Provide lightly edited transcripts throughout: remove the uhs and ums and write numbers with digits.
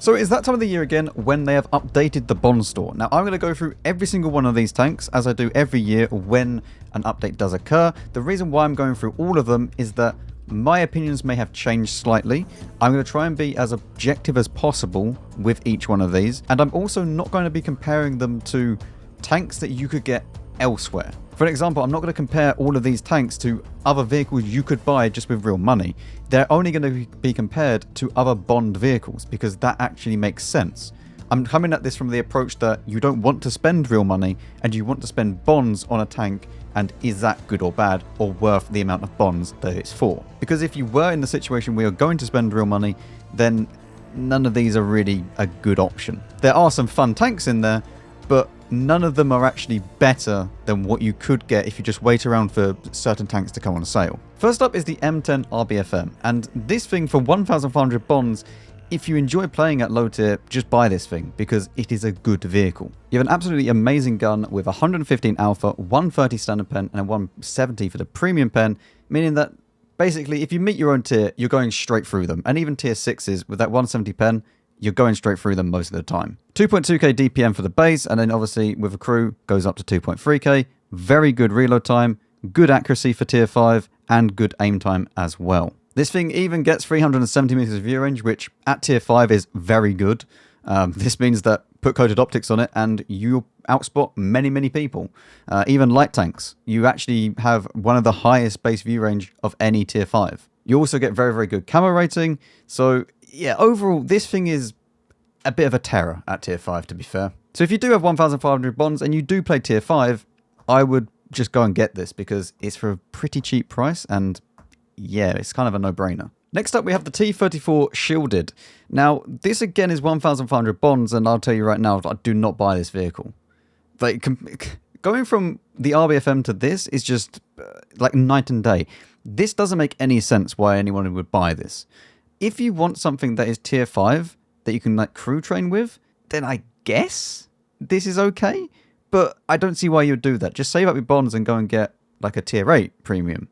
So it's that time of the year again when they have updated the Bond store. Now I'm going to go through every single one of these tanks as I do every year when an update does occur. The reason why I'm going through all of them is that my opinions may have changed slightly. I'm going to try and be as objective as possible with each one of these, and I'm also not going to be comparing them to tanks that you could get elsewhere. For example, I'm not going to compare all of these tanks to other vehicles you could buy just with real money. They're only going to be compared to other Bond vehicles because that actually makes sense. I'm coming at this from the approach that you don't want to spend real money and you want to spend bonds on a tank, and is that good or bad or worth the amount of bonds that it's for? Because if you were in the situation where you're going to spend real money, then none of these are really a good option. There are some fun tanks in there, but none of them are actually better than what you could get if you just wait around for certain tanks to come on sale. First up is the M10 RBFM, and this thing for 1,500 bonds, if you enjoy playing at low tier, just buy this thing because it is a good vehicle. You have an absolutely amazing gun with 115 alpha, 130 standard pen, and a 170 for the premium pen, meaning that basically if you meet your own tier, you're going straight through them, and even tier 6s with that 170 pen, you're going straight through them most of the time. 2.2k DPM for the base, and then obviously with a crew goes up to 2.3k. Very good reload time, good accuracy for tier 5, and good aim time as well. This thing even gets 370 meters of view range, which at tier 5 is very good. This means that put coated optics on it and you outspot many people. Even light tanks, you actually have one of the highest base view range of any tier 5. You also get very good camo rating, so yeah, overall, this thing is a bit of a terror at tier 5, to be fair. So if you do have 1,500 bonds and you do play tier 5, I would just go and get this because it's for a pretty cheap price, and yeah, it's kind of a no-brainer. Next up, we have the T-34 Shielded. Now, this again is 1,500 bonds, and I'll tell you right now, I do not buy this vehicle. Like, going from the RBFM to this is just like night and day. This doesn't make any sense why anyone would buy this. If you want something that is tier 5 that you can like crew train with, then I guess this is okay. But I don't see why you would do that. Just save up your bonds and go and get like a tier 8 premium.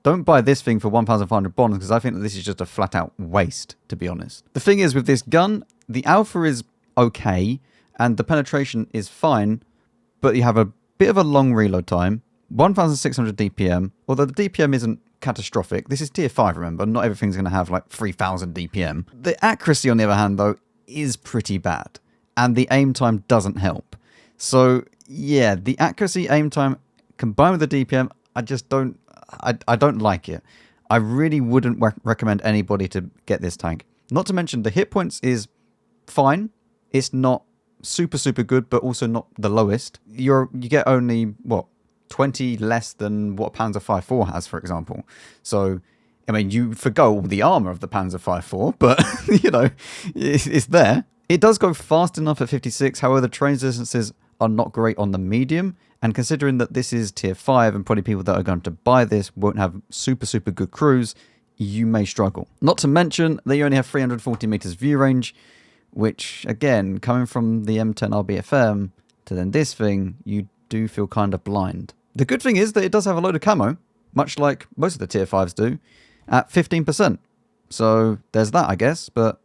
Don't buy this thing for 1,500 bonds because I think that this is just a flat out waste, to be honest. The thing is with this gun, the alpha is okay and the penetration is fine, but you have a bit of a long reload time, 1,600 DPM, although the DPM isn't catastrophic. This is tier 5, remember, not everything's going to have like 3,000 DPM. The accuracy, on the other hand, though, is pretty bad, and the aim time doesn't help. So yeah, the accuracy, aim time combined with the DPM, I just don't like it. I really wouldn't recommend anybody to get this tank. Not to mention the hit points is fine. It's not super good, but also not the lowest. You get only what, 20 less than what Panzer V4 has, for example. So, I mean, you forgo all the armor of the Panzer V4, but, you know, it's there. It does go fast enough at 56, however, the train distances are not great on the medium, and considering that this is tier 5 and probably people that are going to buy this won't have super good crews, you may struggle. Not to mention, they only have 340 meters view range, which, again, coming from the M10 RBFM to then this thing, you do feel kind of blind. The good thing is that it does have a load of camo, much like most of the tier 5s do, at 15%. So there's that, I guess, but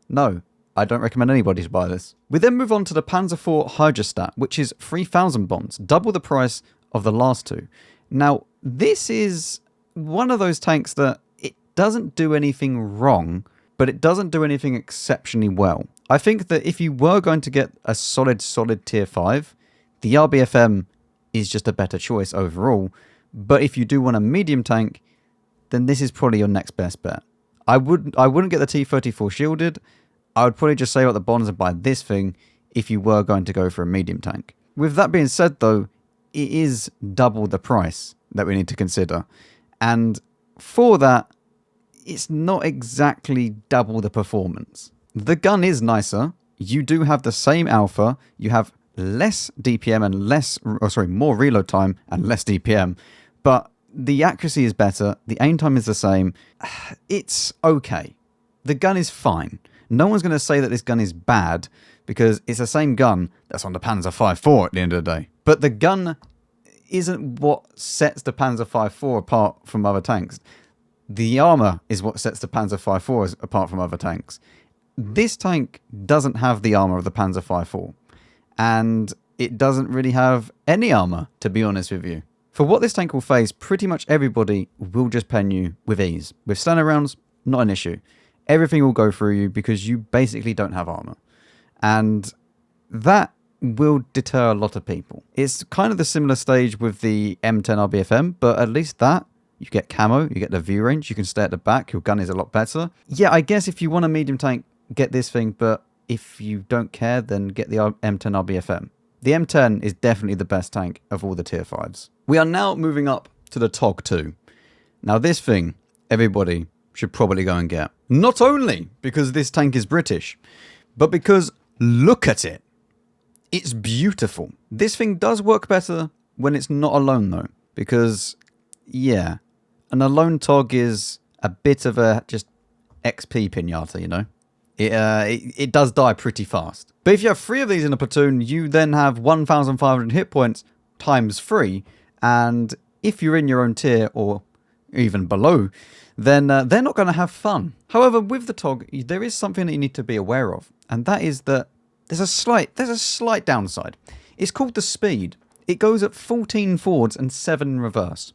no, I don't recommend anybody to buy this. We then move on to the Panzer IV Hydrostat, which is 3,000 bonds, double the price of the last two. Now, this is one of those tanks that it doesn't do anything wrong, but it doesn't do anything exceptionally well. I think that if you were going to get a solid tier 5, the RBFM is just a better choice overall, but if you do want a medium tank, then this is probably your next best bet. I wouldn't get the T-34 Shielded. I would probably just save up the bonds and buy this thing if you were going to go for a medium tank. With that being said though, it is double the price that we need to consider, and for that, it's not exactly double the performance. The gun is nicer, you do have the same alpha, you have less DPM and more reload time and less DPM, but the accuracy is better, the aim time is the same. It's okay. The gun is fine. No one's going to say that this gun is bad because it's the same gun that's on the Panzer V4 at the end of the day. But the gun isn't what sets the Panzer V4 apart from other tanks. The armor is what sets the Panzer V4 apart from other tanks. this tank doesn't have the armor of the Panzer V4, and it doesn't really have any armor, to be honest with you. For what this tank will face, pretty much everybody will just pen you with ease. With standard rounds, not an issue. Everything will go through you because you basically don't have armor. And that will deter a lot of people. It's kind of the similar stage with the M10 RBFM, but at least that, you get camo, you get the view range, you can stay at the back, your gun is a lot better. Yeah, I guess if you want a medium tank, get this thing, but if you don't care, then get the M10 RBFM. The M10 is definitely the best tank of all the tier 5s. We are now moving up to the Tog II. Now this thing, everybody should probably go and get. Not only because this tank is British, but because look at it. It's beautiful. This thing does work better when it's not alone though, because yeah, an alone Tog is a bit of a just XP pinata, you know? It does die pretty fast. But if you have 3 of these in a platoon, you then have 1,500 hit points times 3. And if you're in your own tier or even below, then they're not going to have fun. However, with the Tog, there is something that you need to be aware of. And that is that there's a slight downside. It's called the speed. It goes at 14 forwards and 7 reverse,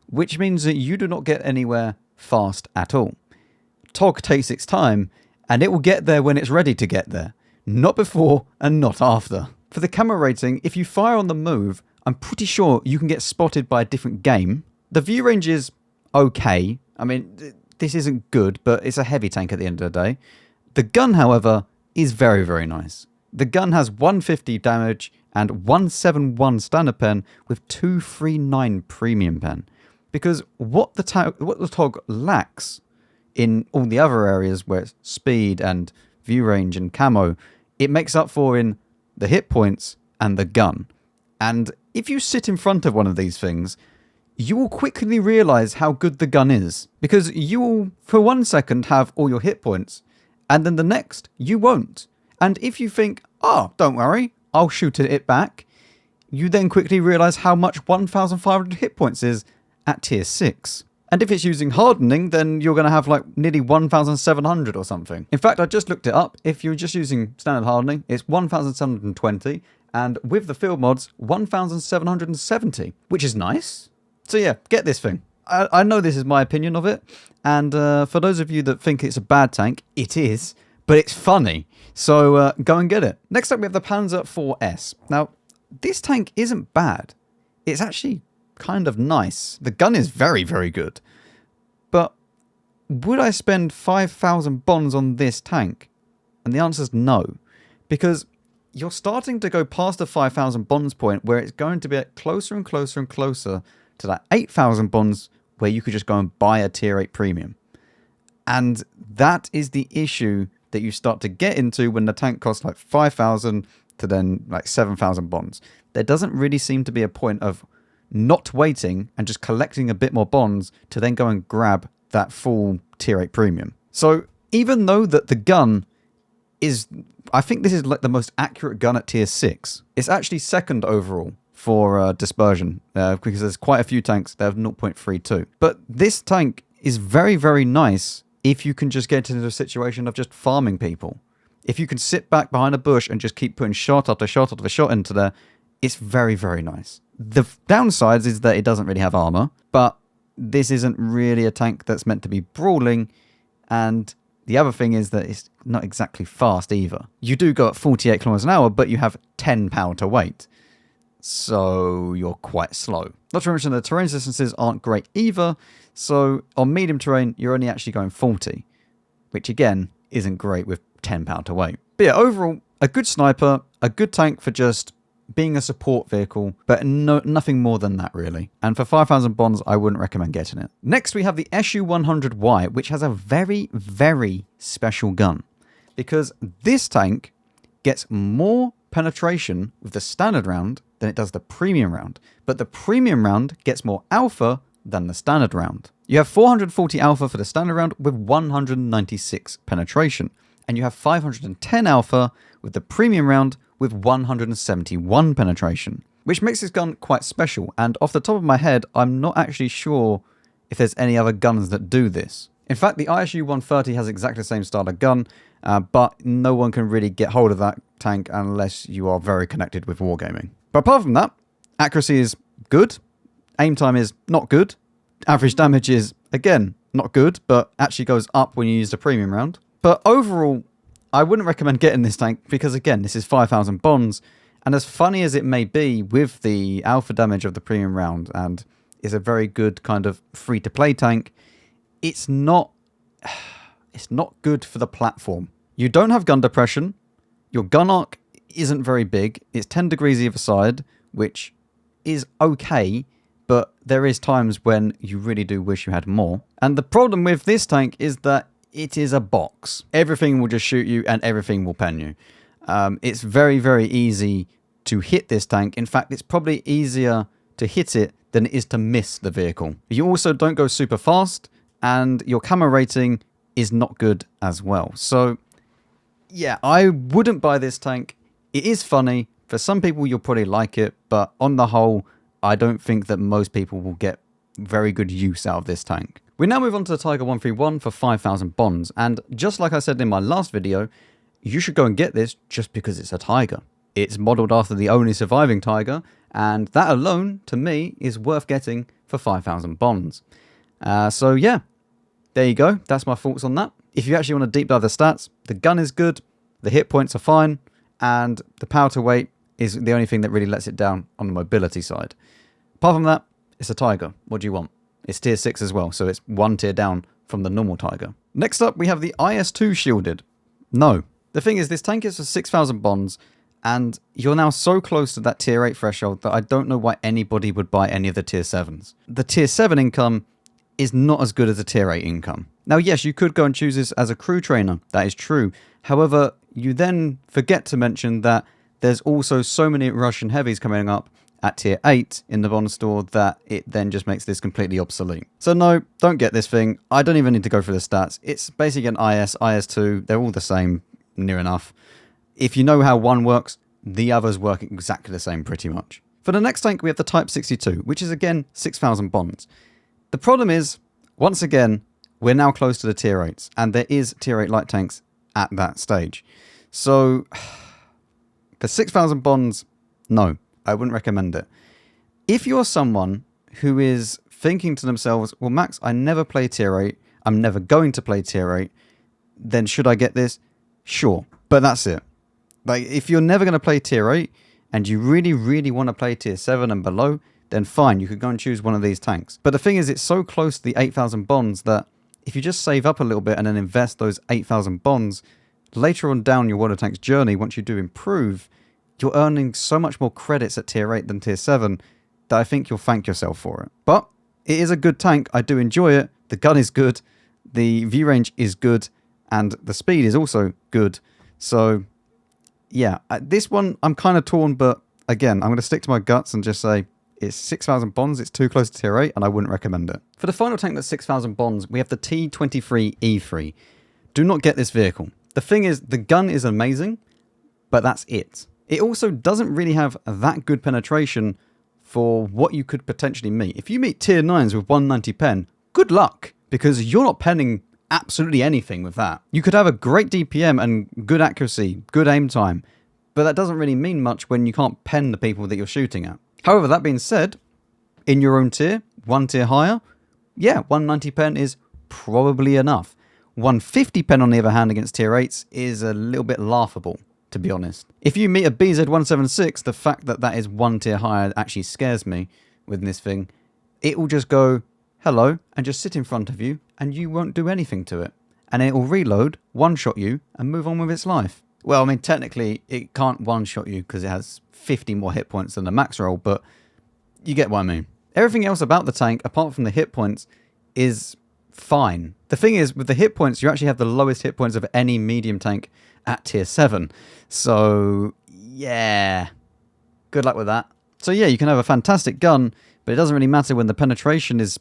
which means that you do not get anywhere fast at all. Tog takes its time, and it will get there when it's ready to get there. Not before and not after. For the camera rating, if you fire on the move, I'm pretty sure you can get spotted by a different game. The view range is okay. I mean, this isn't good, but it's a heavy tank at the end of the day. The gun, however, is very, very nice. The gun has 150 damage and 171 standard pen with 239 premium pen. Because what the Tog lacks in all the other areas where it's speed and view range and camo, it makes up for in the hit points and the gun. And if you sit in front of one of these things, you will quickly realize how good the gun is. Because you will, for 1 second, have all your hit points, and then the next, you won't. And if you think, oh, don't worry, I'll shoot it back, you then quickly realize how much 1,500 hit points is at tier 6. And if it's using hardening, then you're going to have like nearly 1,700 or something. In fact, I just looked it up. If you're just using standard hardening, it's 1,720. And with the field mods, 1,770, which is nice. So yeah, get this thing. I know this is my opinion of it. And for those of you that think it's a bad tank, it is. But it's funny. So go and get it. Next up, we have the Panzer IV. Now, this tank isn't bad. It's actually kind of nice. The gun is very, very good. But would I spend 5,000 bonds on this tank? And the answer is no. Because you're starting to go past the 5,000 bonds point where it's going to be closer and closer and closer to that 8,000 bonds where you could just go and buy a tier 8 premium. And that is the issue that you start to get into when the tank costs like 5,000 to then like 7,000 bonds. There doesn't really seem to be a point of not waiting and just collecting a bit more bonds to then go and grab that full tier 8 premium. So even though that the gun is, I think this is like the most accurate gun at tier 6, it's actually second overall for dispersion because there's quite a few tanks that have 0.32. But this tank is very, very nice if you can just get into a situation of just farming people. If you can sit back behind a bush and just keep putting shot after shot after shot into there, it's very, very nice. The downsides is that it doesn't really have armor, but this isn't really a tank that's meant to be brawling, and the other thing is that it's not exactly fast either. You do go at 48 kilometers an hour, but you have 10 power to weight, so you're quite slow. Not to mention the terrain distances aren't great either, so on medium terrain, you're only actually going 40, which again, isn't great with 10 power to weight. But yeah, overall, a good sniper, a good tank for just being a support vehicle, but nothing more than that really. And for 5,000 bonds, I wouldn't recommend getting it. Next, we have the SU-100Y, which has a very, very special gun. Because this tank gets more penetration with the standard round than it does the premium round. But the premium round gets more alpha than the standard round. You have 440 alpha for the standard round with 196 penetration. And you have 510 alpha with the premium round with 171 penetration, which makes this gun quite special. And off the top of my head, I'm not actually sure if there's any other guns that do this. In fact, the ISU-130 has exactly the same style of gun, but no one can really get hold of that tank unless you are very connected with wargaming. But apart from that, accuracy is good, aim time is not good, average damage is, again, not good, but actually goes up when you use the premium round. But overall, I wouldn't recommend getting this tank because, again, this is 5,000 bonds, and as funny as it may be with the alpha damage of the premium round, and is a very good kind of free-to-play tank, it's not good for the platform. You don't have gun depression, your gun arc isn't very big, it's 10 degrees either side, which is okay, but there is times when you really do wish you had more. And the problem with this tank is that it is a box. Everything will just shoot you and everything will pen you. It's very, very easy to hit this tank. In fact, it's probably easier to hit it than it is to miss the vehicle. You also don't go super fast, and your camo rating is not good as well. So yeah, I wouldn't buy this tank. It is funny. For some people, you'll probably like it, but on the whole, I don't think that most people will get very good use out of this tank. We now move on to the Tiger 131 for 5,000 bonds, and just like I said in my last video, you should go and get this just because it's a Tiger. It's modelled after the only surviving Tiger, and that alone, to me, is worth getting for 5,000 bonds. So yeah, there you go. That's my thoughts on that. If you actually want to deep dive the stats, the gun is good, the hit points are fine, and the power to weight is the only thing that really lets it down on the mobility side. Apart from that, it's a Tiger. What do you want? It's tier 6 as well, so it's one tier down from the normal Tiger. Next up, we have the IS2 shielded. No. The thing is, this tank is for 6,000 bonds, and you're now so close to that tier 8 threshold that I don't know why anybody would buy any of the tier 7s. The tier 7 income is not as good as the tier 8 income. Now, yes, you could go and choose this as a crew trainer. That is true. However, you then forget to mention that there's also so many Russian heavies coming up at tier 8 in the bond store that it then just makes this completely obsolete. So no, don't get this thing. I don't even need to go through the stats. It's basically an IS, IS2. They're all the same, near enough. If you know how one works, the others work exactly the same pretty much. For the next tank, we have the Type 62, which is again 6,000 bonds. The problem is, once again, we're now close to the tier 8s, and there is tier 8 light tanks at that stage. So, for 6,000 bonds, no, I wouldn't recommend it. If you're someone who is thinking to themselves, well, Max, I never play tier 8, I'm never going to play tier 8, then should I get this? Sure, but that's it. Like, if you're never going to play tier 8, and you really, really want to play tier 7 and below, then fine, you could go and choose one of these tanks. But the thing is, it's so close to the 8,000 bonds that if you just save up a little bit and then invest those 8,000 bonds, later on down your World of Tanks journey, once you do improve, you're earning so much more credits at tier 8 than tier 7 that I think you'll thank yourself for it. But it is a good tank. I do enjoy it. The gun is good. The view range is good. And the speed is also good. So, yeah, this one I'm kind of torn, but again, I'm going to stick to my guts and just say it's 6,000 bonds, it's too close to tier 8, and I wouldn't recommend it. For the final tank that's 6,000 bonds, we have the T23E3. Do not get this vehicle. The thing is, the gun is amazing, but that's it. It also doesn't really have that good penetration for what you could potentially meet. If you meet tier 9s with 190 pen, good luck, because you're not penning absolutely anything with that. You could have a great DPM and good accuracy, good aim time, but that doesn't really mean much when you can't pen the people that you're shooting at. However, that being said, in your own tier, one tier higher, yeah, 190 pen is probably enough. 150 pen, on the other hand, against tier 8s is a little bit laughable, to be honest. If you meet a BZ176, the fact that that is one tier higher actually scares me with this thing. It will just go, hello, and just sit in front of you, and you won't do anything to it. And it will reload, one-shot you, and move on with its life. Well, I mean, technically, it can't one-shot you because it has 50 more hit points than the max roll, but you get what I mean. Everything else about the tank, apart from the hit points, is fine. The thing is, with the hit points, you actually have the lowest hit points of any medium tank at tier 7. So, yeah, good luck with that. So, yeah, you can have a fantastic gun, but it doesn't really matter when the penetration is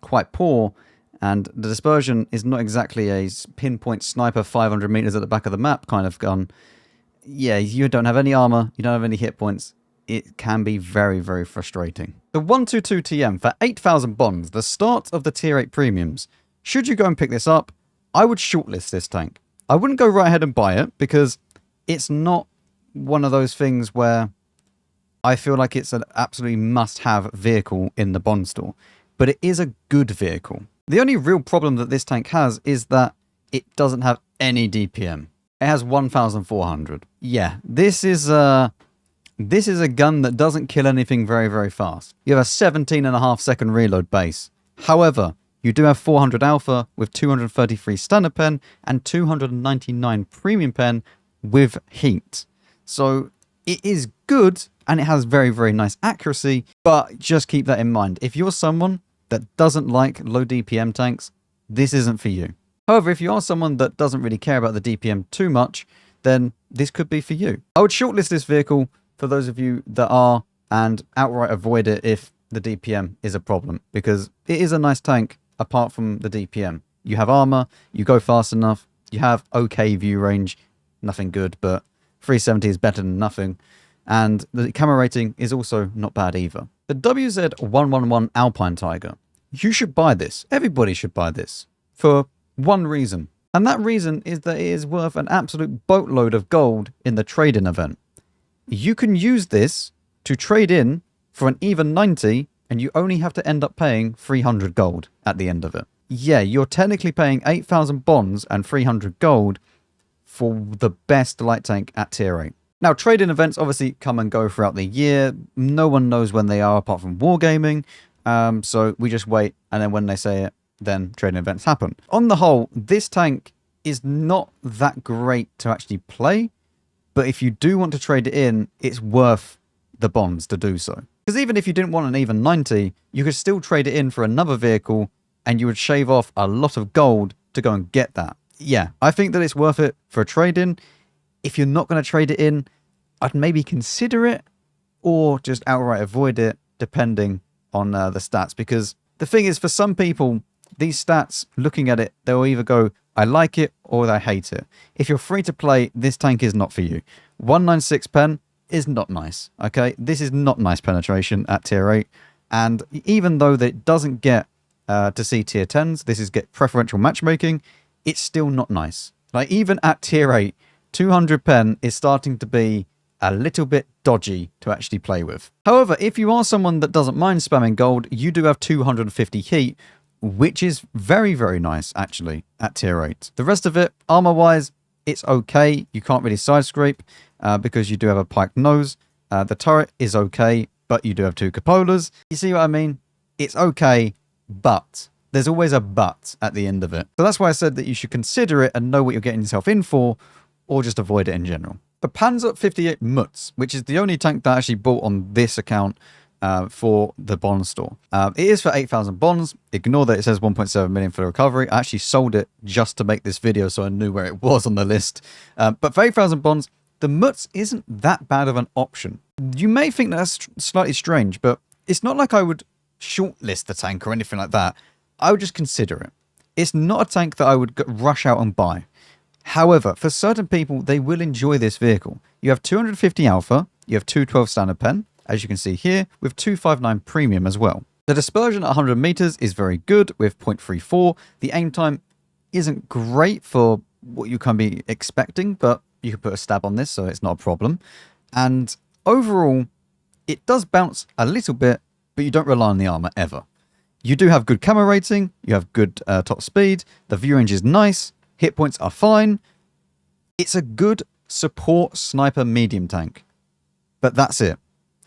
quite poor and the dispersion is not exactly a pinpoint sniper 500 meters at the back of the map kind of gun. Yeah, you don't have any armor, you don't have any hit points. It can be very, very frustrating. The 122 TM for 8,000 bonds, the start of the tier 8 premiums. Should you go and pick this up, I would shortlist this tank. I wouldn't go right ahead and buy it because it's not one of those things where I feel like it's an absolutely must-have vehicle in the Bond store. But it is a good vehicle. The only real problem that this tank has is that it doesn't have any DPM. It has 1,400. Yeah, this is a gun that doesn't kill anything very, very fast. You have a 17.5 second reload base. However, you do have 400 alpha with 233 standard pen and 299 premium pen with heat. So it is good and it has very, very nice accuracy, but just keep that in mind. If you're someone that doesn't like low DPM tanks, this isn't for you. However, if you are someone that doesn't really care about the DPM too much, then this could be for you. I would shortlist this vehicle for those of you that are, and outright avoid it if the DPM is a problem, because it is a nice tank apart from the DPM. You have armor, you go fast enough, you have okay view range, nothing good, but 370 is better than nothing, and the camera rating is also not bad either. The WZ111 Alpine Tiger. You should buy this. Everybody should buy this for one reason. And that reason is that it is worth an absolute boatload of gold in the trade-in event. You can use this to trade in for an even 90 and you only have to end up paying 300 gold at the end of it. Yeah, you're technically paying 8,000 bonds and 300 gold for the best light tank at tier 8. Now, trade-in events obviously come and go throughout the year. No one knows when they are apart from wargaming. So we just wait, and then when they say it, then trade-in events happen. On the whole, this tank is not that great to actually play, but if you do want to trade it in, it's worth the bonds to do so. Because even if you didn't want an even 90, you could still trade it in for another vehicle, and you would shave off a lot of gold to go and get that. Yeah, I think that it's worth it for a trade-in. If you're not going to trade it in, I'd maybe consider it or just outright avoid it depending on the stats. Because the thing is, for some people, these stats, looking at it, they'll either go, I like it or I hate it. If you're free to play, this tank is not for you. 196 pen is not nice, okay? This is not nice penetration at tier 8. And even though that it doesn't get to see tier 10s, this is get preferential matchmaking, it's still not nice. Like, even at tier 8, 200 pen is starting to be a little bit dodgy to actually play with. However, if you are someone that doesn't mind spamming gold, you do have 250 heat, which is very, very nice, actually, at tier 8. The rest of it, armor-wise, it's okay. You can't really side scrape because you do have a piked nose. The turret is okay, but you do have 2 cupolas. You see what I mean? It's okay, but there's always a but at the end of it. So that's why I said that you should consider it and know what you're getting yourself in for, or just avoid it in general. The Panzer 58 Mutz, which is the only tank that I actually bought on this account for the bond store. It is for 8,000 bonds. Ignore that it says 1.7 million for the recovery. I actually sold it just to make this video so I knew where it was on the list. But for 8,000 bonds, the Mutz isn't that bad of an option. You may think that's slightly strange, but it's not like I would shortlist the tank or anything like that. I would just consider it. It's not a tank that I would rush out and buy. However, for certain people, they will enjoy this vehicle. You have 250 alpha, you have 212 standard pen, as you can see here, with 259 premium as well. The dispersion at 100 meters is very good with 0.34. The aim time isn't great for what you can be expecting, but you can put a stab on this, so it's not a problem. And overall, it does bounce a little bit, but you don't rely on the armor ever. You do have good camera rating, you have good top speed, the view range is nice, hit points are fine. It's a good support sniper medium tank. But that's it.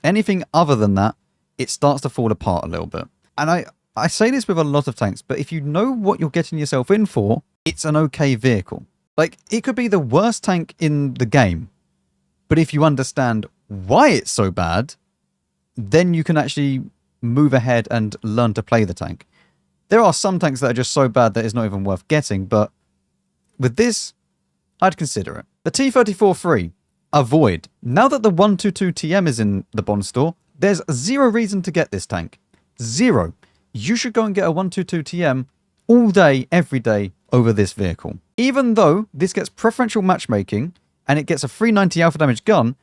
Anything other than that, it starts to fall apart a little bit. And I say this with a lot of tanks, but if you know what you're getting yourself in for, it's an okay vehicle. Like, it could be the worst tank in the game, but if you understand why it's so bad, then you can actually move ahead and learn to play the tank. There are some tanks that are just so bad that it's not even worth getting, but with this, I'd consider it. The T-34-3, avoid. Now that the 122 TM is in the bond store, there's zero reason to get this tank. Zero. You should go and get a 122 TM all day, every day over this vehicle. Even though this gets preferential matchmaking and it gets a 390 alpha damage gun,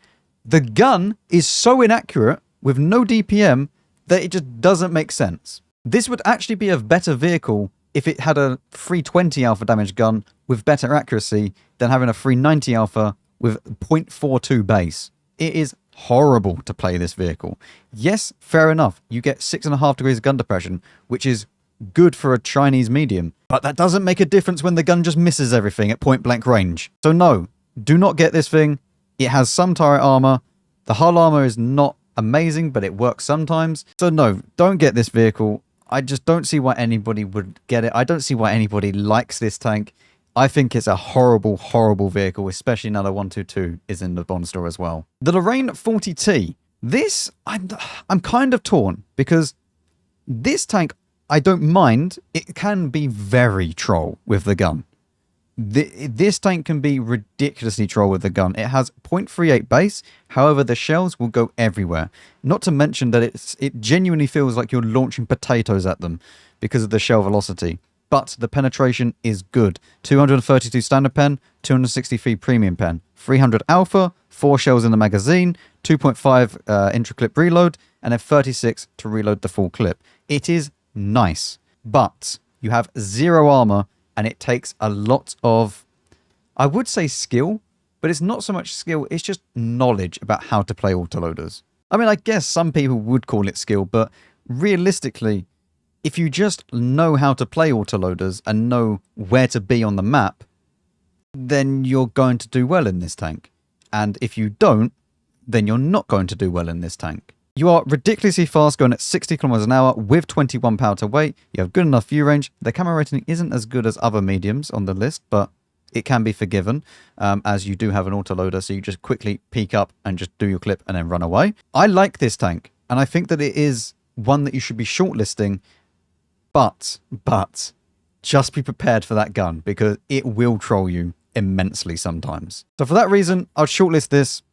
the gun is so inaccurate with no DPM that it just doesn't make sense. This would actually be a better vehicle if it had a 320 alpha damage gun with better accuracy than having a 390 alpha with 0.42 base. It is horrible to play this vehicle. Yes, fair enough, you get 6.5 degrees of gun depression, which is good for a Chinese medium, but that doesn't make a difference when the gun just misses everything at point blank range. So no, do not get this thing. It has some turret armor. The hull armor is not amazing, but it works sometimes. So no, don't get this vehicle. I just don't see why anybody would get it. I don't see why anybody likes this tank. I think it's a horrible, horrible vehicle, especially now the 122 is in the Bond store as well. The Lorraine 40T. This, I'm kind of torn, because this tank, I don't mind. It can be very troll with the gun. This tank can be ridiculously troll with the gun. It has 0.38 base, however the shells will go everywhere. Not to mention that it genuinely feels like you're launching potatoes at them because of the shell velocity. But the penetration is good. 232 standard pen, 263 premium pen, 300 alpha, 4 shells in the magazine, 2.5 intra-clip reload, and then 36 to reload the full clip. It is nice, but you have 0 armor, and it takes a lot of, I would say skill, but it's not so much skill, it's just knowledge about how to play autoloaders. I mean, I guess some people would call it skill, but realistically, if you just know how to play autoloaders and know where to be on the map, then you're going to do well in this tank. And if you don't, then you're not going to do well in this tank. You are ridiculously fast, going at 60 kilometers an hour with 21 power to weight. You have good enough view range. The camo rating isn't as good as other mediums on the list, but it can be forgiven, as you do have an autoloader, so you just quickly peek up and just do your clip and then run away. I like this tank, and I think that it is one that you should be shortlisting, but just be prepared for that gun, because it will troll you immensely sometimes. So for that reason, I'll shortlist this.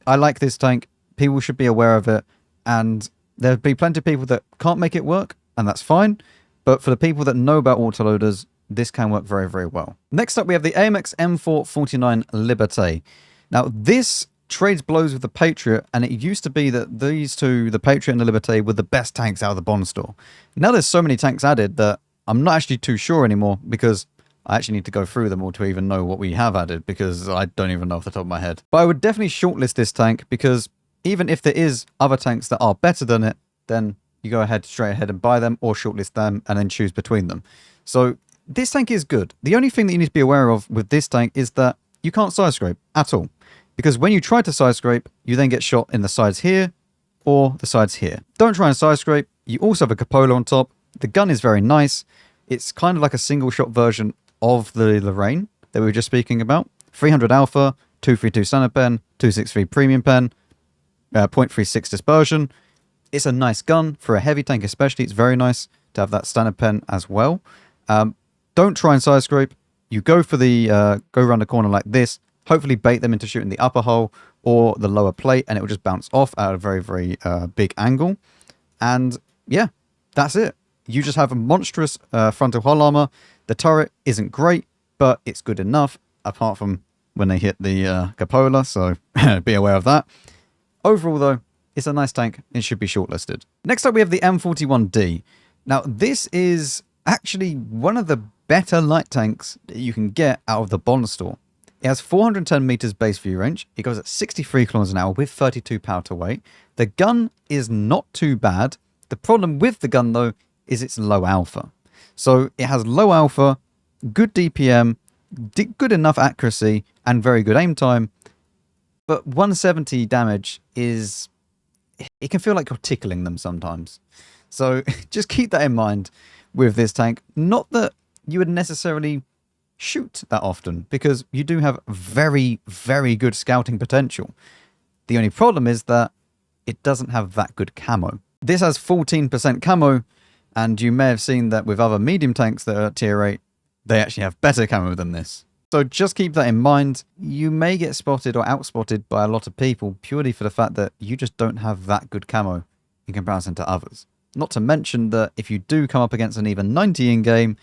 I like this tank. People should be aware of it. And there'll be plenty of people that can't make it work, and that's fine. But for the people that know about autoloaders, this can work very, very well. Next up, we have the AMX M4 49 Liberte. Now, this trades blows with the Patriot, and it used to be that these two, the Patriot and the Liberte, were the best tanks out of the Bond store. Now there's so many tanks added that I'm not actually too sure anymore, because I actually need to go through them all to even know what we have added, because I don't even know off the top of my head. But I would definitely shortlist this tank, because even if there is other tanks that are better than it, then you go straight ahead and buy them, or shortlist them and then choose between them. So this tank is good. The only thing that you need to be aware of with this tank is that you can't side scrape at all. Because when you try to side scrape, you then get shot in the sides here or the sides here. Don't try and side scrape. You also have a cupola on top. The gun is very nice. It's kind of like a single shot version of the Lorraine that we were just speaking about. 300 alpha, 232 standard pen, 263 premium pen, 0.36 dispersion. It's a nice gun for a heavy tank, especially. It's very nice to have that standard pen as well. Don't try and side scrape. You go for the go around the corner like this. Hopefully bait them into shooting the upper hole or the lower plate, and it will just bounce off at a very, very big angle. And yeah, that's it. You just have a monstrous frontal hull armor. The turret isn't great, but it's good enough, apart from when they hit the cupola, so be aware of that. Overall, though, it's a nice tank. It should be shortlisted. Next up, we have the M41 D. Now, this is actually one of the better light tanks that you can get out of the Bond store. It has 410 meters base view range. It goes at 63 kilometers an hour with 32 power to weight. The gun is not too bad. The problem with the gun, though, is it's low alpha. So it has low alpha, good DPM, good enough accuracy, and very good aim time. But 170 damage is... it can feel like you're tickling them sometimes. So just keep that in mind with this tank. Not that you would necessarily shoot that often, because you do have very, very good scouting potential. The only problem is that it doesn't have that good camo. This has 14% camo, and you may have seen that with other medium tanks that are at tier 8, they actually have better camo than this. So just keep that in mind. You may get spotted or outspotted by a lot of people purely for the fact that you just don't have that good camo in comparison to others. Not to mention that if you do come up against an even 90 in-game,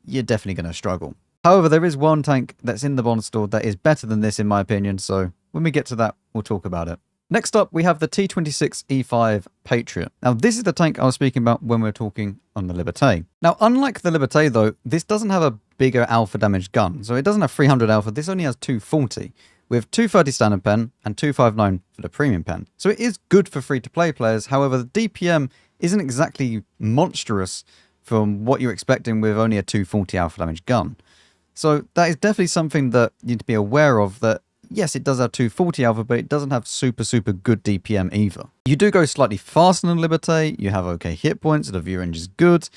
you're definitely going to struggle. However, there is one tank that's in the Bond store that is better than this in my opinion, so when we get to that, we'll talk about it. Next up, we have the T26 E5 Patriot. Now, this is the tank I was speaking about when we were talking on the Liberte. Now, unlike the Liberte, though, this doesn't have a bigger alpha damage gun. So it doesn't have 300 alpha. This only has 240, with 230 standard pen and 259 for the premium pen. So it is good for free-to-play players. However, the DPM isn't exactly monstrous from what you're expecting with only a 240 alpha damage gun. So that is definitely something that you need to be aware of, that yes, it does have 240 alpha, but it doesn't have super good DPM either. You do go slightly faster than Liberte, you have okay hit points, the view range is good.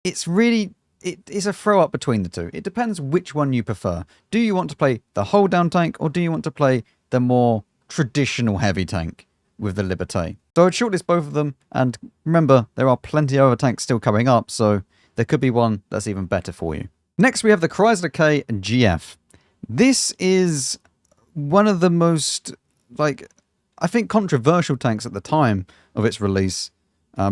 It's really, it's a throw up between the two. It depends which one you prefer. Do you want to play the hold down tank, or do you want to play the more traditional heavy tank with the Liberte? So I'd shortlist both of them, and remember, there are plenty of other tanks still coming up, so there could be one that's even better for you. Next, we have the Chrysler K GF. This is one of the most, I think, controversial tanks at the time of its release,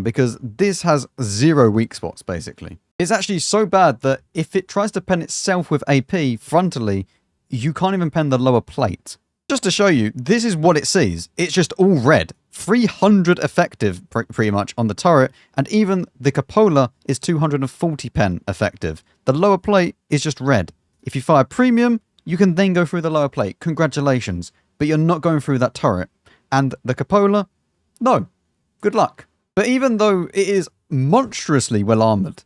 because this has 0 weak spots, basically. It's actually so bad that if it tries to pen itself with AP frontally, you can't even pen the lower plate. Just to show you, this is what it sees. It's just all red. 300 effective, pretty much, on the turret, and even the cupola is 240 pen effective. The lower plate is just red. If you fire premium, you can then go through the lower plate. Congratulations. But you're not going through that turret. And the cupola? No. Good luck. But even though it is monstrously well armored,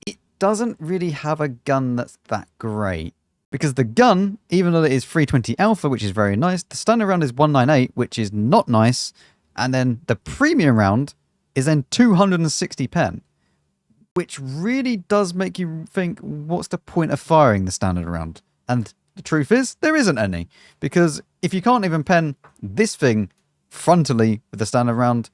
it doesn't really have a gun that's that great. Because the gun, even though it is 320 alpha, which is very nice, the standard round is 198, which is not nice. And then the premium round is then 260 pen, which really does make you think, what's the point of firing the standard round? And the truth is, there isn't any. Because if you can't even pen this thing frontally with the standard round,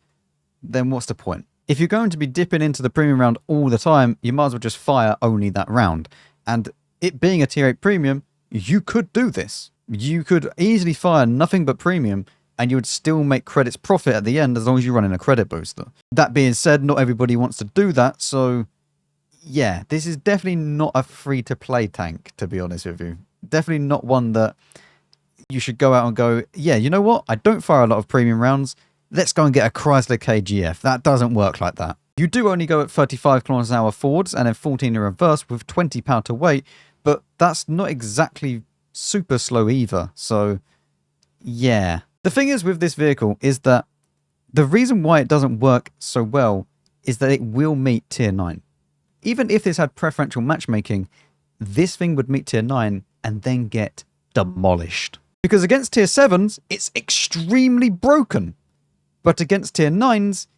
then what's the point? If you're going to be dipping into the premium round all the time, you might as well just fire only that round. And it being a tier 8 premium, you could do this. You could easily fire nothing but premium, and you would still make credits profit at the end as long as you run in a credit booster. That being said, not everybody wants to do that, so yeah, this is definitely not a free-to-play tank, to be honest with you. Definitely not one that you should go out and go, yeah, you know what? I don't fire a lot of premium rounds. Let's go and get a Chrysler K GF. That doesn't work like that. You do only go at 35 kilometers an hour forwards and then 14 in reverse with 20 pound to weight, but that's not exactly super slow either. So yeah. The thing is with this vehicle is that the reason why it doesn't work so well is that it will meet tier 9. Even if this had preferential matchmaking, this thing would meet tier 9 and then get demolished. Because against tier 7s, it's extremely broken. But against tier 9s,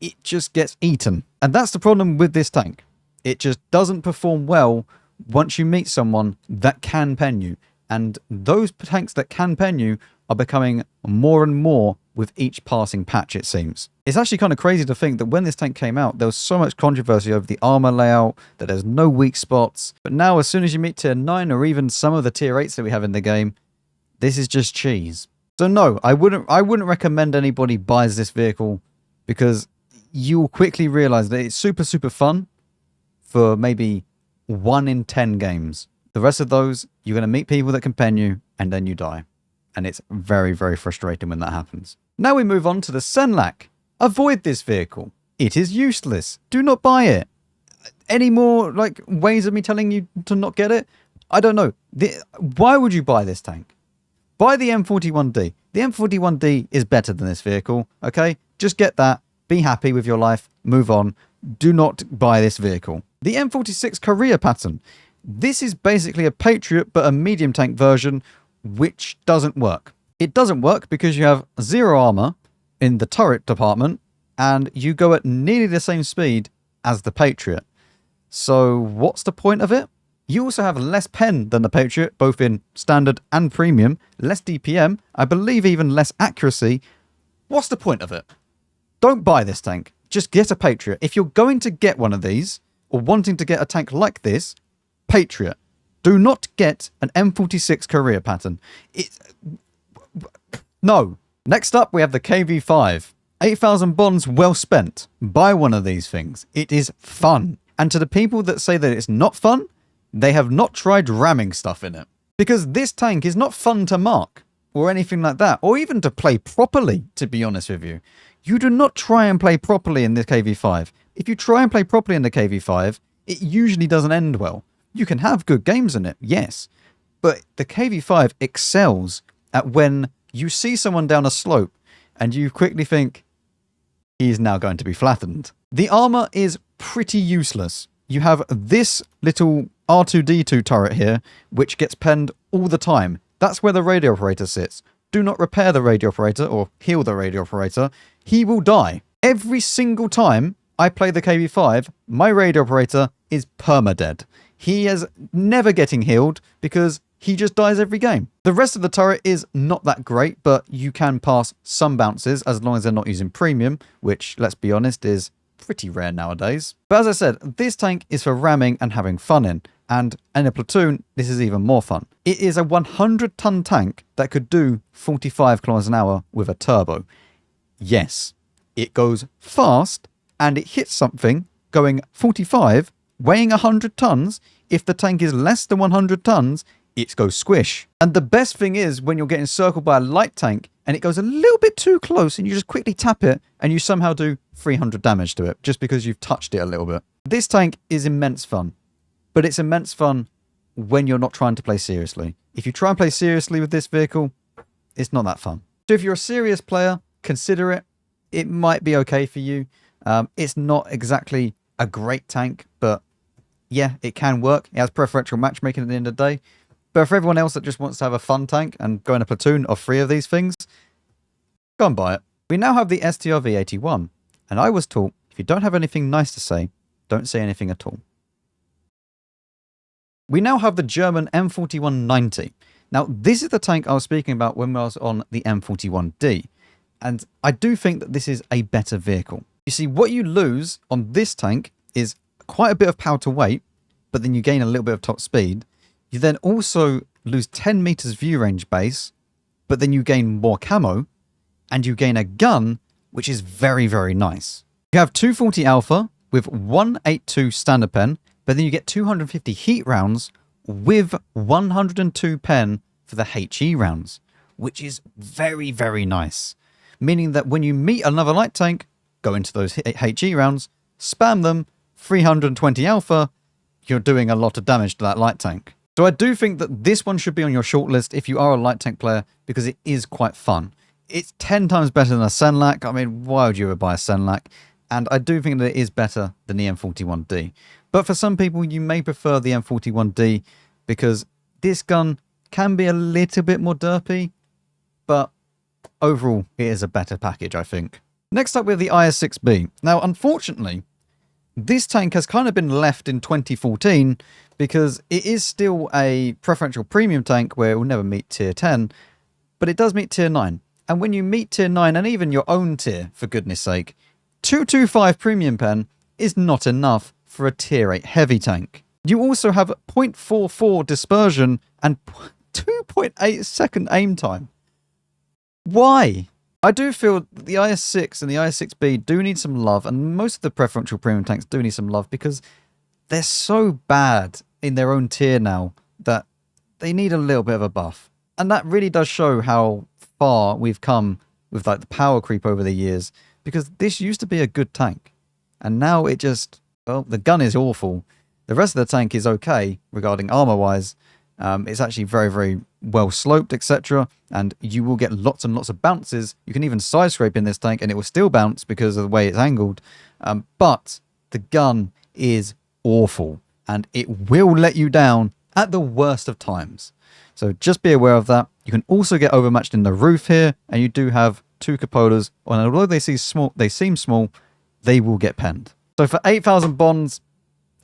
it just gets eaten. And that's the problem with this tank. It just doesn't perform well once you meet someone that can pen you. And those tanks that can pen you are becoming more and more with each passing patch, it seems. It's actually kind of crazy to think that when this tank came out, there was so much controversy over the armor layout, that there's no weak spots. But now, as soon as you meet tier 9 or even some of the tier 8s that we have in the game, this is just cheese. So no, I wouldn't recommend anybody buys this vehicle, because you will quickly realize that it's super fun for maybe 1 in 10 games. The rest of those, you're going to meet people that can pen you, and then you die. And it's very frustrating when that happens. Now we move on to the Senlac. Avoid this vehicle. It is useless. Do not buy it. Any more ways of me telling you to not get it? I don't know. Why would you buy this tank? Buy the M41 D. The M41 D is better than this vehicle, okay? Just get that. Be happy with your life. Move on. Do not buy this vehicle. The M46 Patton KR. This is basically a Patriot, but a medium tank version, which doesn't work. It doesn't work because you have 0 armor in the turret department, and you go at nearly the same speed as the Patriot. So what's the point of it? You also have less pen than the Patriot, both in standard and premium, less DPM, I believe even less accuracy. What's the point of it? Don't buy this tank. Just get a Patriot. If you're going to get one of these, or wanting to get a tank like this, Patriot. Do not get an M46 KR Patton. No. Next up, we have the KV5. 8,000 bonds well spent. Buy one of these things. It is fun. And to the people that say that it's not fun, they have not tried ramming stuff in it. Because this tank is not fun to mark. or anything like that, or even to play properly, to be honest with you. You do not try and play properly in the KV5. If you try and play properly in the KV5, it usually doesn't end well. You can have good games in it, yes, but the KV5 excels at when you see someone down a slope and you quickly think, he's now going to be flattened. The armor is pretty useless. You have this little R2-D2 turret here, which gets penned all the time. That's where the radio operator sits. Do not repair the radio operator or heal the radio operator. He will die. Every single time I play the KV5, my radio operator is permadead. He is never getting healed because he just dies every game. The rest of the turret is not that great, but you can pass some bounces as long as they're not using premium, which, let's be honest, is pretty rare nowadays. But as I said, this tank is for ramming and having fun in. And in a platoon, this is even more fun. It is a 100-ton tank that could do 45 kilometers an hour with a turbo. Yes, it goes fast and it hits something going 45, weighing 100 tons. If the tank is less than 100 tons, it goes squish. And the best thing is when you're getting circled by a light tank and it goes a little bit too close and you just quickly tap it and you somehow do 300 damage to it just because you've touched it a little bit. This tank is immense fun. But it's immense fun when you're not trying to play seriously. If you try and play seriously with this vehicle, it's not that fun. So if you're a serious player, consider it. It might be okay for you. It's not exactly a great tank, but yeah, it can work. It has preferential matchmaking at the end of the day. But for everyone else that just wants to have a fun tank and go in a platoon of 3 of these things, go and buy it. We now have the Strv 81. And I was taught, if you don't have anything nice to say, don't say anything at all. We now have the German M41 90. Now, this is the tank I was speaking about when I was on the M41 D. And I do think that this is a better vehicle. You see, what you lose on this tank is quite a bit of power to weight, but then you gain a little bit of top speed. You then also lose 10 meters view range base, but then you gain more camo, and you gain a gun, which is very, very nice. You have 240 Alpha with 182 standard pen, but then you get 250 heat rounds with 102 pen for the HE rounds, which is very, very nice. Meaning that when you meet another light tank, go into those HE rounds, spam them, 320 Alpha, you're doing a lot of damage to that light tank. So I do think that this one should be on your shortlist if you are a light tank player, because it is quite fun. It's 10 times better than a Senlac. I mean, why would you ever buy a Senlac? And I do think that it is better than the M41 D. But for some people, you may prefer the M41 D because this gun can be a little bit more derpy, but overall, it is a better package, I think. Next up, we have the IS6 B. Now, unfortunately, this tank has kind of been left in 2014 because it is still a preferential premium tank where it will never meet tier 10, but it does meet tier 9. And when you meet tier 9 and even your own tier, for goodness sake, 225 premium pen is not enough for a tier 8 heavy tank. You also have 0.44 dispersion and 2.8 second aim time. Why? I do feel that the IS6 and the IS6 B do need some love, and most of the preferential premium tanks do need some love because they're so bad in their own tier now that they need a little bit of a buff. And that really does show how far we've come with like the power creep over the years, because this used to be a good tank and now it just, well, the gun is awful. The rest of the tank is okay regarding armor wise. It's actually very, very well sloped, etc. And you will get lots and lots of bounces. You can even side scrape in this tank and it will still bounce because of the way it's angled. But the gun is awful and it will let you down at the worst of times. So just be aware of that. You can also get overmatched in the roof here, and you do have 2 cupolas. And although they seem small, they will get penned. So for 8,000 bonds,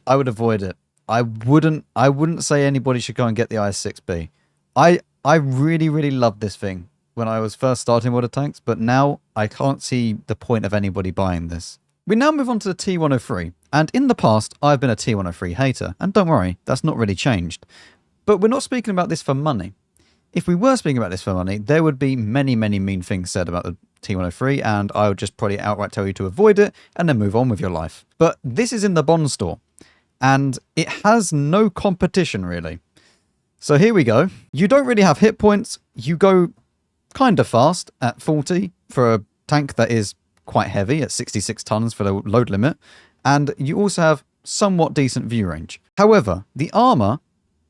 I would avoid it. I wouldn't say anybody should go and get the IS6 B. I really, really loved this thing when I was first starting water tanks, but now I can't see the point of anybody buying this. We now move on to the T103, and in the past, I've been a T103 hater, and don't worry, that's not really changed. But we're not speaking about this for money. If we were speaking about this for money, there would be many, many mean things said about the T103, and I would just probably outright tell you to avoid it, and then move on with your life. But this is in the Bond store, and it has no competition, really. So here we go. You don't really have hit points. You go kind of fast at 40 for a tank that is quite heavy at 66 tons for the load limit, and you also have somewhat decent view range. However, the armor,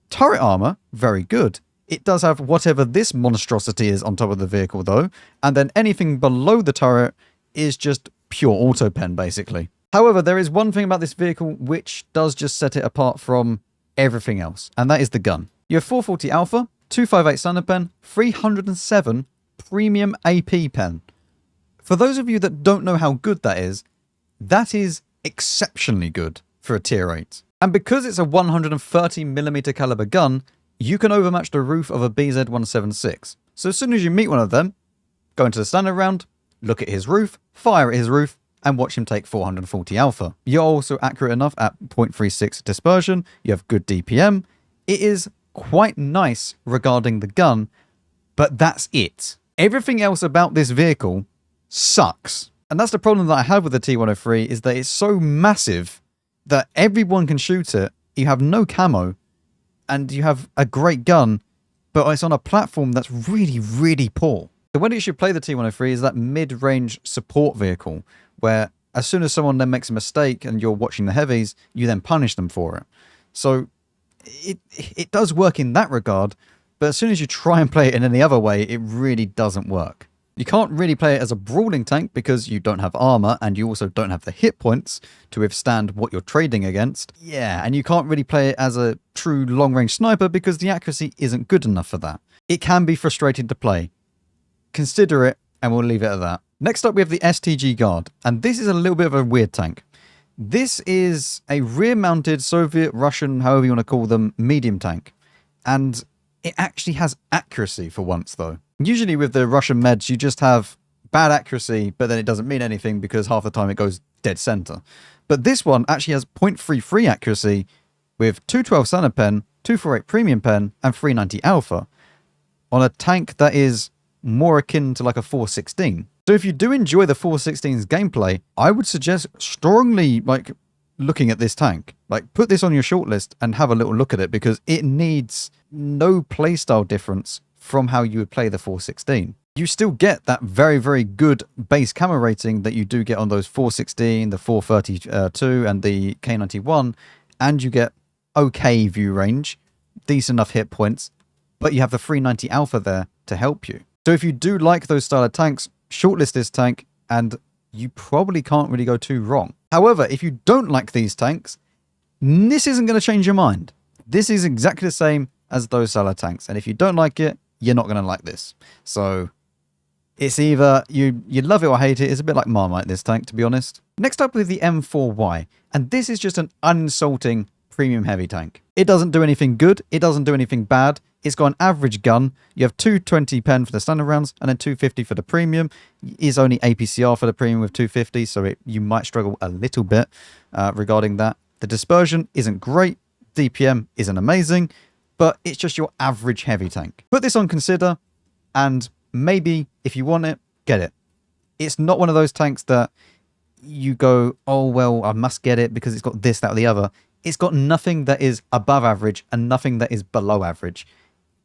turret armor, very good. It does have whatever this monstrosity is on top of the vehicle though, and then anything below the turret is just pure auto pen basically. However, there is one thing about this vehicle which does just set it apart from everything else, and that is the gun. You have 440 Alpha, 258 standard pen, 307 premium AP pen. For those of you that don't know how good that is exceptionally good for a tier 8. And because it's a 130mm caliber gun, you can overmatch the roof of a BZ-176. So as soon as you meet one of them, go into the standard round, look at his roof, fire at his roof, and watch him take 440 Alpha. You're also accurate enough at 0.36 dispersion, you have good DPM. It is quite nice regarding the gun, but that's it. Everything else about this vehicle sucks. And that's the problem that I have with the T103, is that it's so massive that everyone can shoot it. You have no camo, and you have a great gun, but it's on a platform that's really, really poor. The way that you should play the T103 is that mid-range support vehicle, where as soon as someone then makes a mistake and you're watching the heavies, you then punish them for it. So it does work in that regard, but as soon as you try and play it in any other way, it really doesn't work. You can't really play it as a brawling tank because you don't have armor and you also don't have the hit points to withstand what you're trading against. Yeah, and you can't really play it as a true long-range sniper because the accuracy isn't good enough for that. It can be frustrating to play. Consider it, and we'll leave it at that. Next up, we have the STG Guard, and this is a little bit of a weird tank. This is a rear-mounted Soviet, Russian, however you want to call them, medium tank. And it actually has accuracy for once, though. Usually with the Russian meds, you just have bad accuracy, but then it doesn't mean anything because half the time it goes dead center. But this one actually has 0.33 accuracy with 212 standard pen, 248 premium pen, and 390 alpha on a tank that is more akin to like a 416. So if you do enjoy the 416's gameplay, I would suggest strongly looking at this tank. Put this on your shortlist and have a little look at it because it needs no playstyle difference from how you would play the 416. You still get that very, very good base camo rating that you do get on those 416, the 432, and the K91, and you get okay view range, decent enough hit points, but you have the 390 alpha there to help you. So if you do like those style of tanks, shortlist this tank, and you probably can't really go too wrong. However, if you don't like these tanks, this isn't going to change your mind. This is exactly the same as those style of tanks, and if you don't like it, you're not going to like this. So it's either you love it or hate it. It's a bit like Marmite, this tank, to be honest. Next up with the M4Y, and this is just an uninsulting premium heavy tank. It doesn't do anything good. It doesn't do anything bad. It's got an average gun. You have 220 pen for the standard rounds and then 250 for the premium. It is only APCR for the premium with 250, so you might struggle a little bit regarding that. The dispersion isn't great. DPM isn't amazing, but it's just your average heavy tank. Put this on consider, and maybe if you want it, get it. It's not one of those tanks that you go, oh, well, I must get it because it's got this, that, or the other. It's got nothing that is above average and nothing that is below average.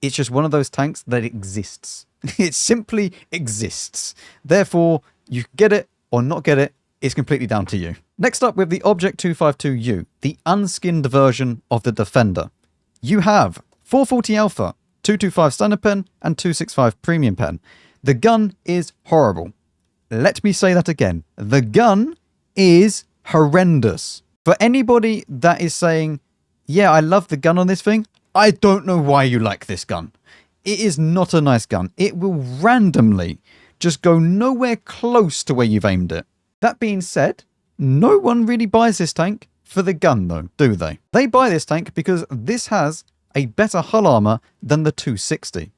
It's just one of those tanks that exists. It simply exists. Therefore, you get it or not get it. It's completely down to you. Next up with the Object 252U, the unskinned version of the Defender. You have 440 alpha, 225 standard pen, and 265 premium pen. The gun is horrible. Let me say that again. The gun is horrendous. For anybody that is saying, yeah, I love the gun on this thing, I don't know why you like this gun. It is not a nice gun. It will randomly just go nowhere close to where you've aimed it. That being said, no one really buys this tank for the gun though, do they? They buy this tank because this has a better hull armor than the 260.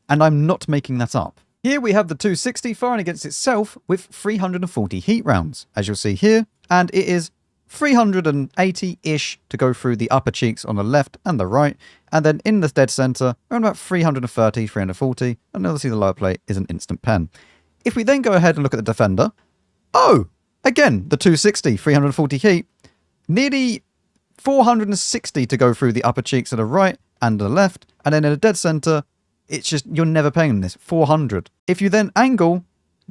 And I'm not making that up. Here we have the 260 firing against itself with 340 heat rounds, as you'll see here, and it is 380-ish to go through the upper cheeks on the left and the right, and then in the dead center, around about 330, 340, and obviously the lower plate is an instant pen. If we then go ahead and look at the Defender, oh, again, the 260, 340 heat, nearly 460 to go through the upper cheeks to the right and the left, and then in the dead center, It's just, you're never paying this. 400. If you then angle,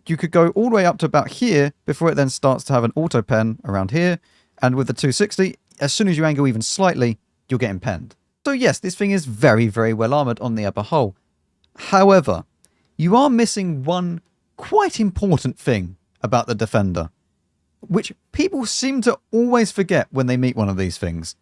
you could go all the way up to about here before it then starts to have an auto pen around here. And with the 260, as soon as you angle even slightly, you're getting penned. So yes, this thing is very, very well armored on the upper hull. However, you are missing one quite important thing about the Defender, which people seem to always forget when they meet one of these things.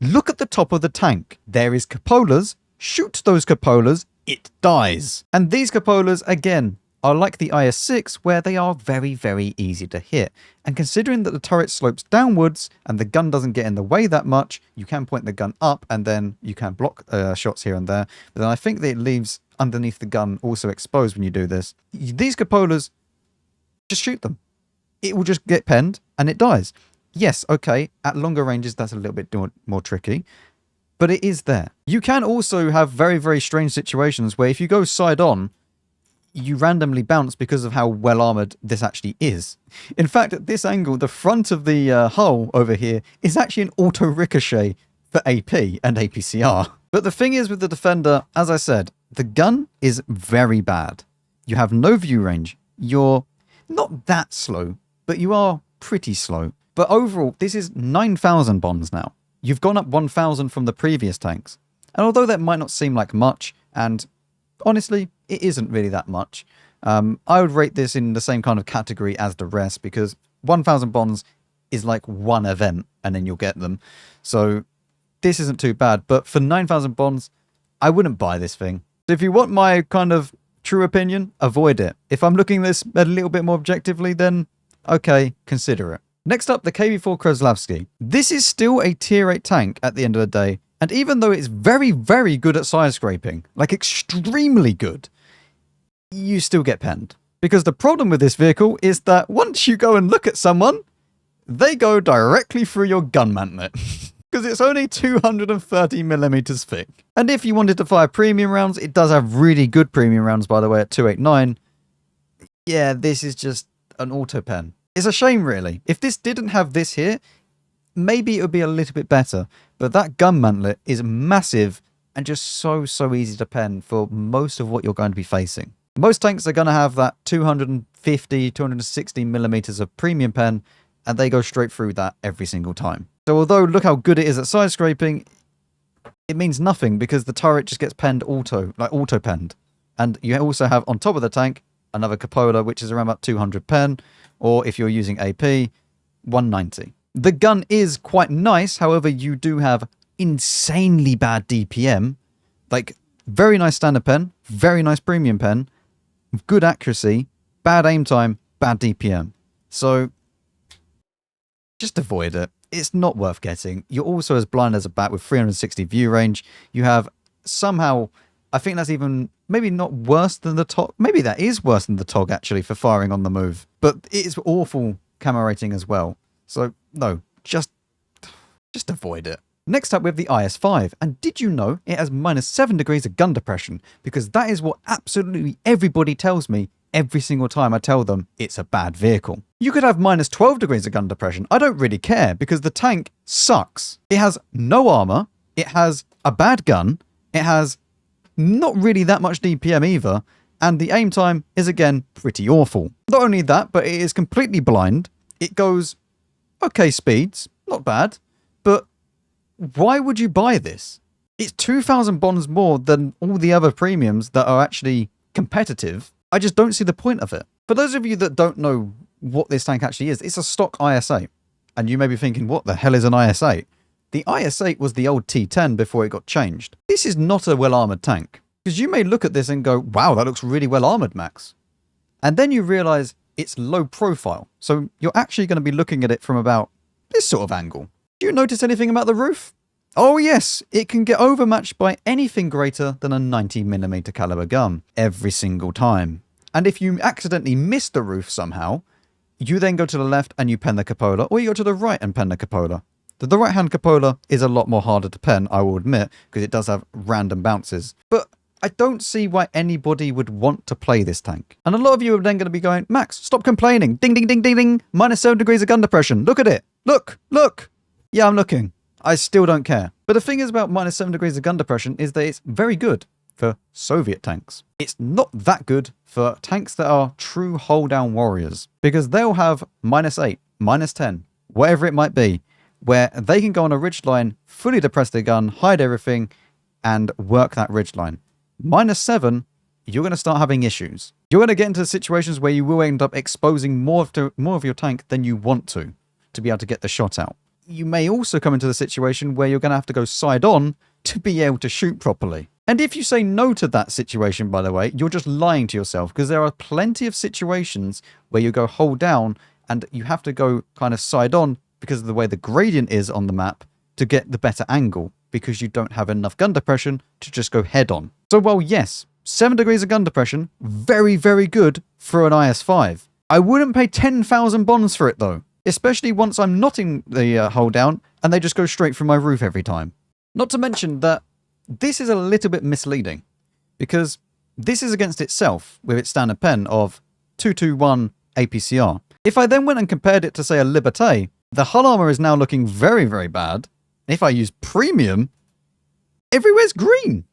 Look at the top of the tank. There is cupolas. Shoot those cupolas, it dies. And these cupolas, again, are like the IS6, where they are very, very easy to hit. And considering that the turret slopes downwards and the gun doesn't get in the way that much, you can point the gun up and then you can block shots here and there. But then I think that it leaves underneath the gun also exposed when you do this. These cupolas, just shoot them. It will just get penned and it dies. Yes, okay, at longer ranges that's a little bit more tricky, but it is there. You can also have very, very strange situations where if you go side on, you randomly bounce because of how well armored this actually is. In fact, at this angle, the front of the hull over here is actually an auto ricochet for AP and APCR. But the thing is with the Defender, as I said, the gun is very bad. You have no view range. You're not that slow, but you are pretty slow. But overall, this is 9,000 bonds now. You've gone up 1,000 from the previous tanks. And although that might not seem like much, and honestly, it isn't really that much, I would rate this in the same kind of category as the rest, because 1,000 bonds is like one event, and then you'll get them. So this isn't too bad, but for 9,000 bonds, I wouldn't buy this thing. So if you want my kind of true opinion, avoid it. If I'm looking at this a little bit more objectively, then okay, consider it. Next up, the KV4 Kreslavskiy. This is still a tier 8 tank at the end of the day, and even though it's very, very good at side scraping, like extremely good, you still get penned. Because the problem with this vehicle is that once you go and look at someone, they go directly through your gun mantlet. Because it's only 230 millimeters thick. And if you wanted to fire premium rounds, it does have really good premium rounds, by the way, at 289. Yeah, this is just an auto pen. It's a shame, really. If this didn't have this here, maybe it would be a little bit better. But that gun mantlet is massive and just so easy to pen for most of what you're going to be facing. Most tanks are going to have that 250, 260 millimeters of premium pen, and they go straight through that every single time. So although look how good it is at side scraping, it means nothing because the turret just gets penned auto penned. And you also have on top of the tank another cupola, which is around about 200 pen, or if you're using AP, 190. The gun is quite nice, however, you do have insanely bad DPM, like very nice standard pen, very nice premium pen, good accuracy, bad aim time, bad DPM. So just avoid it. It's not worth getting. You're also as blind as a bat with 360 view range. You have somehow, I think that's even maybe not worse than the Tog. Maybe that is worse than the Tog actually for firing on the move. But it is awful camo rating as well. So no, just avoid it. Next up we have the IS5. And did you know it has -7 degrees of gun depression? Because that is what absolutely everybody tells me every single time I tell them it's a bad vehicle. You could have -12 degrees of gun depression. I don't really care because the tank sucks. It has no armor. It has a bad gun. It has not really that much DPM either. And the aim time is again pretty awful. Not only that, but it is completely blind. It goes okay speeds, not bad. But why would you buy this? It's 2,000 bonds more than all the other premiums that are actually competitive. I just don't see the point of it. For those of you that don't know what this tank actually is, it's a stock IS-8. And you may be thinking, what the hell is an IS-8? The IS-8 was the old T10 before it got changed. This is not a well-armoured tank. Because you may look at this and go, wow, that looks really well-armoured, Max. And then you realise it's low profile. So you're actually going to be looking at it from about this sort of angle. Do you notice anything about the roof? Oh yes, it can get overmatched by anything greater than a 90mm caliber gun every single time. And if you accidentally miss the roof somehow, you then go to the left and you pen the cupola, or you go to the right and pen the cupola. The right-hand cupola is a lot more harder to pen, I will admit, because it does have random bounces. But I don't see why anybody would want to play this tank. And a lot of you are then going to be going, Max, stop complaining. Ding, ding, ding, ding, ding. -7 degrees of gun depression. Look at it. Look, look. Yeah, I'm looking. I still don't care. But the thing is about -7 degrees of gun depression is that it's very good. for Soviet tanks. It's not that good for tanks that are true hold-down warriors, because they'll have -8, -10, whatever it might be, where they can go on a ridgeline, fully depress their gun, hide everything, and work that ridgeline. -7, you're going to start having issues. You're going to get into situations where you will end up exposing more of your tank than you want to be able to get the shot out. You may also come into the situation where you're going to have to go side on to be able to shoot properly. And if you say no to that situation, by the way, you're just lying to yourself, because there are plenty of situations where you go hold down and you have to go kind of side on because of the way the gradient is on the map to get the better angle, because you don't have enough gun depression to just go head on. So while yes, 7 degrees of gun depression, very, very good for an IS-5. I wouldn't pay 10,000 bonds for it though, especially once I'm not in the hold down and they just go straight through my roof every time. Not to mention that this is a little bit misleading, because this is against itself with its standard pen of 221 APCR. If I then went and compared it to, say, a Liberte, the hull armor is now looking very, very bad. If I use premium, everywhere's green.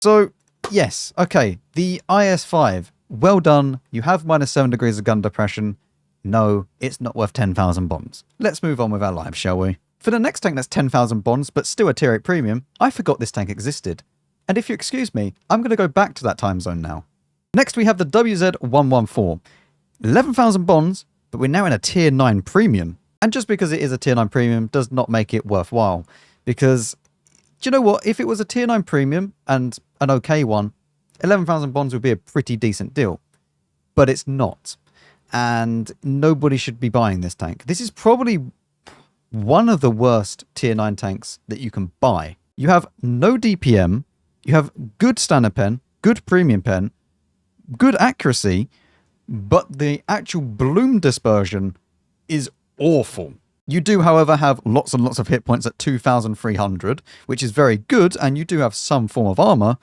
So, yes, okay, the IS-5, well done. You have -7 degrees of gun depression. No, it's not worth 10,000 bonds. Let's move on with our lives, shall we? For the next tank that's 10,000 bonds, but still a tier 8 premium, I forgot this tank existed. And if you excuse me, I'm going to go back to that time zone now. Next we have the WZ114. 11,000 bonds, but we're now in a tier 9 premium. And just because it is a tier 9 premium does not make it worthwhile. Because, do you know what? If it was a tier 9 premium and an okay one, 11,000 bonds would be a pretty decent deal. But it's not. And nobody should be buying this tank. This is probably one of the worst tier 9 tanks that you can buy. You have no DPM, you have good standard pen, good premium pen, good accuracy, but the actual bloom dispersion is awful. You do, however, have lots and lots of hit points at 2,300, which is very good, and you do have some form of armor,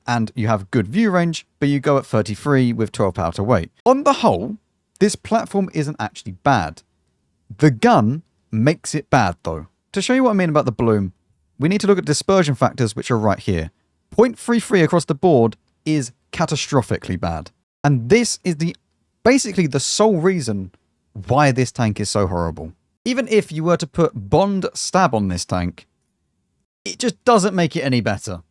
and you have good view range, but you go at 33 with 12 power to weight. On the whole, this platform isn't actually bad. The gun makes it bad, though. To show you what I mean about the bloom, we need to look at dispersion factors, which are right here. 0.33 across the board is catastrophically bad. And this is basically the sole reason why this tank is so horrible. Even if you were to put Bond Stab on this tank, it just doesn't make it any better.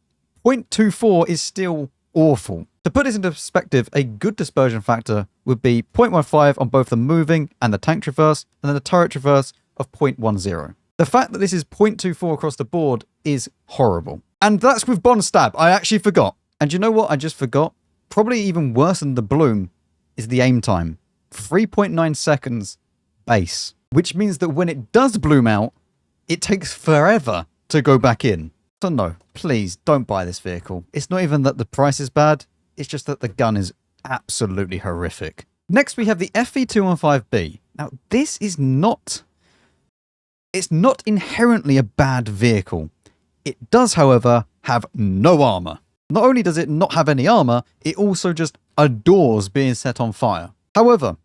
0.24 is still awful. To put this into perspective, a good dispersion factor would be 0.15 on both the moving and the tank traverse, and then the turret traverse of 0.10. The fact that this is 0.24 across the board is horrible. And that's with Bond Stab. I actually forgot. And you know what I just forgot? Probably even worse than the bloom is the aim time. 3.9 seconds base. Which means that when it does bloom out, it takes forever to go back in. So no, please don't buy this vehicle. It's not even that the price is bad. It's just that the gun is absolutely horrific. Next we have the FV215 B. Now this is not... It's not inherently a bad vehicle. It does, however, have no armor. Not only does it not have any armor, it also just adores being set on fire. However,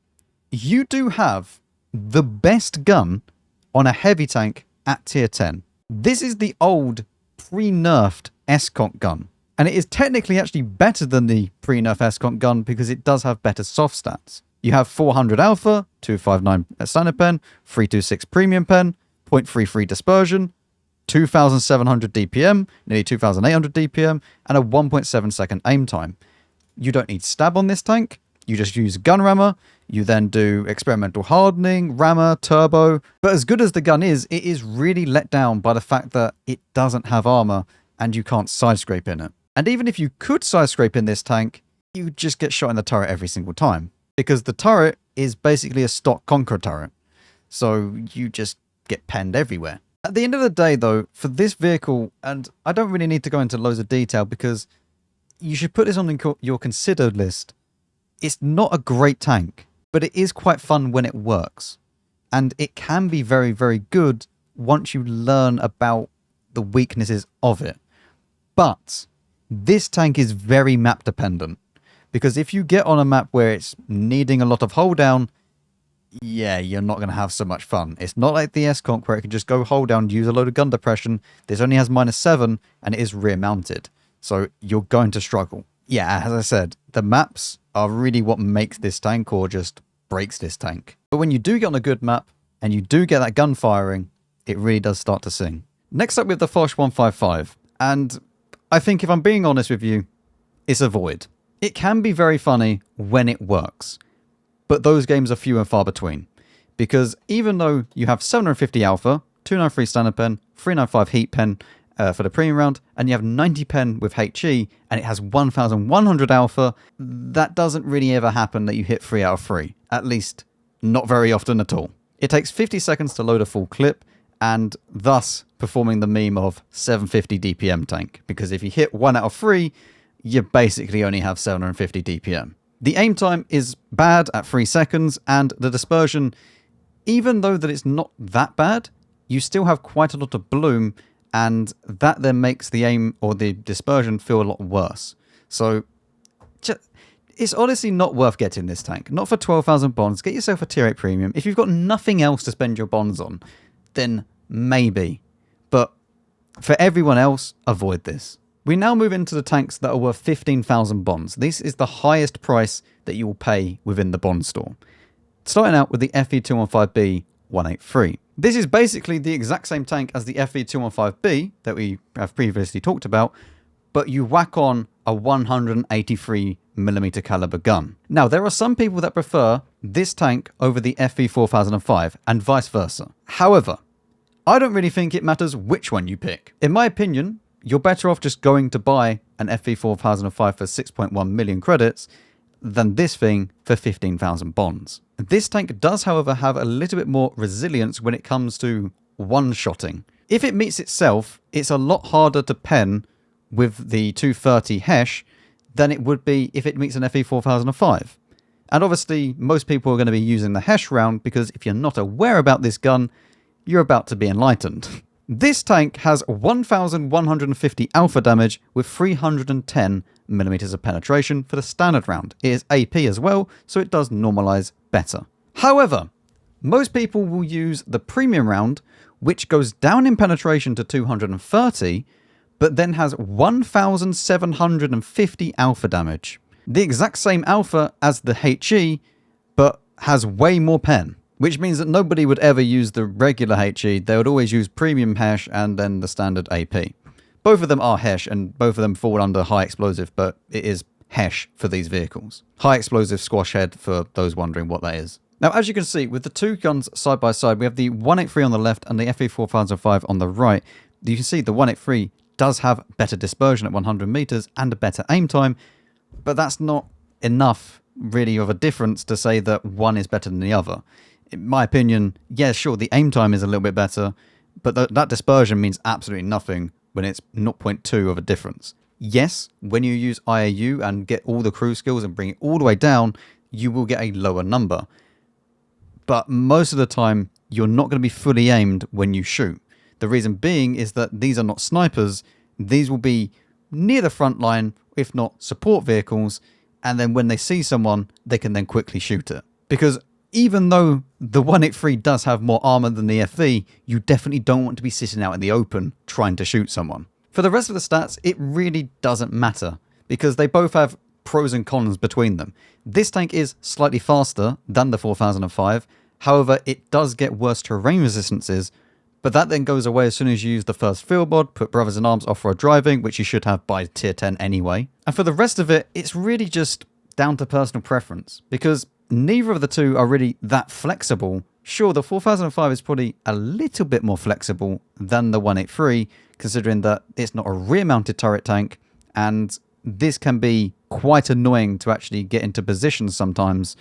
you do have the best gun on a heavy tank at tier 10. This is the old pre-nerfed S-Conk gun. And it is technically actually better than the pre-nerf S-Conk gun because it does have better soft stats. You have 400 alpha, 259 standard pen, 326 premium pen, 0.33 dispersion, 2,700 DPM, nearly 2,800 DPM, and a 1.7 second aim time. You don't need stab on this tank. You just use gun rammer. You then do experimental hardening, rammer, turbo. But as good as the gun is, it is really let down by the fact that it doesn't have armor and you can't side scrape in it. And even if you could side scrape in this tank, you just get shot in the turret every single time. Because the turret is basically a stock Conqueror turret. So you just get penned everywhere. At the end of the day, though, for this vehicle, and I don't really need to go into loads of detail because you should put this on your considered list. It's not a great tank, but it is quite fun when it works. And it can be very, very good once you learn about the weaknesses of it. But this tank is very map dependent. Because if you get on a map where it's needing a lot of hold down, yeah, you're not going to have so much fun. It's not like the S-Conk where it can just go hold down, use a load of gun depression. This only has -7 and it is rear mounted. So you're going to struggle. Yeah, as I said, the maps are really what makes this tank or just breaks this tank. But when you do get on a good map and you do get that gun firing, it really does start to sing. Next up, we have the Foch 155. And I think if I'm being honest with you, it's a void. It can be very funny when it works, but those games are few and far between. Because even though you have 750 alpha, 293 standard pen, 395 heat pen for the premium round, and you have 90 pen with HE, and it has 1100 alpha, that doesn't really ever happen that you hit 3 out of 3. At least, not very often at all. It takes 50 seconds to load a full clip, and thus performing the meme of 750 DPM tank. Because if you hit 1 out of 3, you basically only have 750 DPM. The aim time is bad at 3 seconds, and the dispersion, even though that it's not that bad, you still have quite a lot of bloom, and that then makes the aim or the dispersion feel a lot worse. So it's honestly not worth getting this tank. Not for 12,000 bonds. Get yourself a tier 8 premium. If you've got nothing else to spend your bonds on, then maybe. But for everyone else, avoid this. We now move into the tanks that are worth 15,000 bonds. This is the highest price that you will pay within the bond store. Starting out with the IV 215 B 183. This is basically the exact same tank as the IV 215 B that we have previously talked about, but you whack on a 183mm caliber gun. Now, there are some people that prefer this tank over the FV 4005 and vice versa. However, I don't really think it matters which one you pick. In my opinion, you're better off just going to buy an FV 4005 for 6.1 million credits than this thing for 15,000 bonds. This tank does, however, have a little bit more resilience when it comes to one-shotting. If it meets itself, it's a lot harder to pen with the 230 Hesh than it would be if it meets an FE 4005. And obviously, most people are going to be using the Hesh round because if you're not aware about this gun, you're about to be enlightened. This tank has 1,150 alpha damage with 310mm of penetration for the standard round. It is AP as well, so it does normalize better. However, most people will use the premium round, which goes down in penetration to 230, but then has 1,750 alpha damage. The exact same alpha as the HE, but has way more pen. Which means that nobody would ever use the regular HE, they would always use premium Hesh and then the standard AP. Both of them are Hesh and both of them fall under high explosive, but it is Hesh for these vehicles. High explosive squash head for those wondering what that is. Now, as you can see, with the two guns side by side, we have the 183 on the left and the FE 4005 on the right. You can see the 183 does have better dispersion at 100 meters and a better aim time, but that's not enough really of a difference to say that one is better than the other. In my opinion, yeah, sure, the aim time is a little bit better, but that dispersion means absolutely nothing when it's 0.2 of a difference. Yes, when you use IAU and get all the crew skills and bring it all the way down, you will get a lower number. But most of the time, you're not going to be fully aimed when you shoot. The reason being is that these are not snipers. These will be near the front line, if not support vehicles, and then when they see someone, they can then quickly shoot it. Because even though the 183 does have more armor than the FV, you definitely don't want to be sitting out in the open trying to shoot someone. For the rest of the stats, it really doesn't matter because they both have pros and cons between them. This tank is slightly faster than the 4005, however, it does get worse terrain resistances, but that then goes away as soon as you use the first field mod, put Brothers in Arms off-road driving, which you should have by tier 10 anyway. And for the rest of it, it's really just down to personal preference because neither of the two are really that flexible. Sure, the 4005 is probably a little bit more flexible than the 183, considering that it's not a rear-mounted turret tank, and this can be quite annoying to actually get into positions sometimes.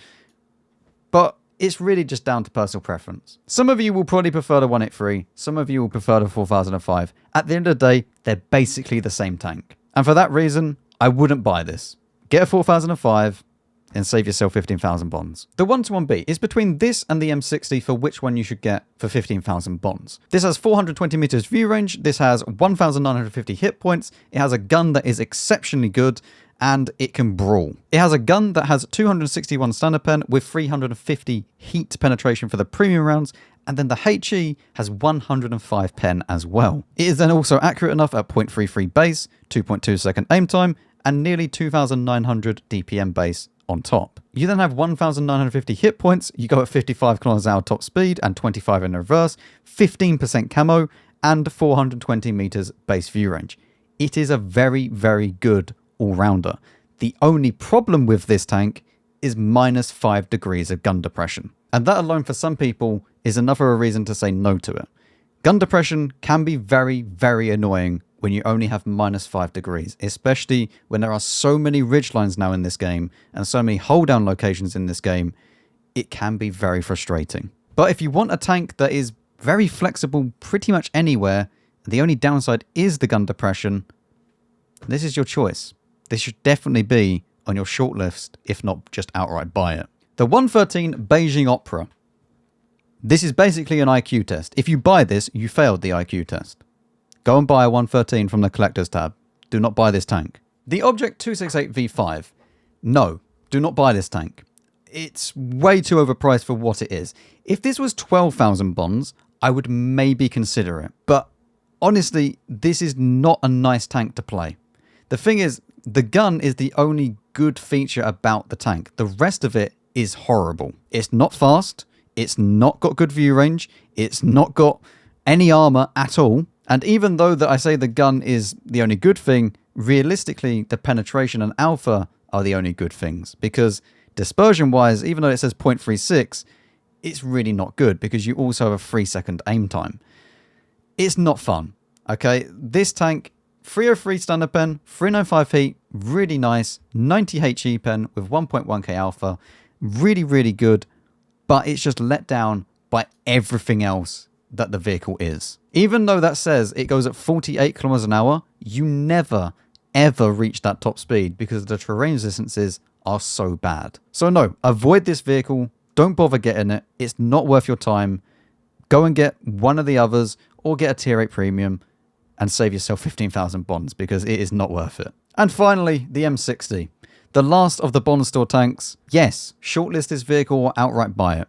But it's really just down to personal preference. Some of you will probably prefer the 183, some of you will prefer the 4005. At the end of the day, they're basically the same tank. And for that reason, I wouldn't buy this. Get a 4005, and save yourself 15,000 bonds. The 121B is between this and the M60 for which one you should get for 15,000 bonds. This has 420 meters view range, this has 1,950 hit points, it has a gun that is exceptionally good, and it can brawl. It has a gun that has 261 standard pen with 350 heat penetration for the premium rounds, and then the HE has 105 pen as well. It is then also accurate enough at 0.33 base, 2.2 second aim time, and nearly 2,900 DPM base on top. You then have 1,950 hit points, you go at 55 km/h top speed and 25 in reverse, 15% camo, and 420 meters base view range. It is a very, very good all-rounder. The only problem with this tank is minus 5 degrees of gun depression. And that alone for some people is enough of a reason to say no to it. Gun depression can be very, very annoying when you only have minus 5 degrees, especially when there are so many ridgelines now in this game and so many hold down locations in this game. It can be very frustrating. But if you want a tank that is very flexible pretty much anywhere, the only downside is the gun depression, this is your choice. This should definitely be on your shortlist, if not just outright buy it. The 113 Beijing Opera. This is basically an IQ test. If you buy this, you failed the IQ test. Go and buy a 113 from the collector's tab. Do not buy this tank. The Object 268 V5. No, do not buy this tank. It's way too overpriced for what it is. If this was 12,000 bonds, I would maybe consider it. But honestly, this is not a nice tank to play. The thing is, the gun is the only good feature about the tank. The rest of it is horrible. It's not fast. It's not got good view range. It's not got any armor at all. And even though that I say the gun is the only good thing, realistically, the penetration and alpha are the only good things. Because dispersion-wise, even though it says 0.36, it's really not good because you also have a 3-second aim time. It's not fun, okay? This tank, 303 standard pen, 395 heat, really nice, 90 HE pen with 1.1k alpha, really, really good, but it's just let down by everything else that the vehicle is. Even though that says it goes at 48 km/h, you never, ever reach that top speed because the terrain resistances are so bad. So no, avoid this vehicle. Don't bother getting it. It's not worth your time. Go and get one of the others or get a tier 8 premium and save yourself 15,000 bonds because it is not worth it. And finally, the M60. The last of the Bond Store tanks. Yes, shortlist this vehicle or outright buy it.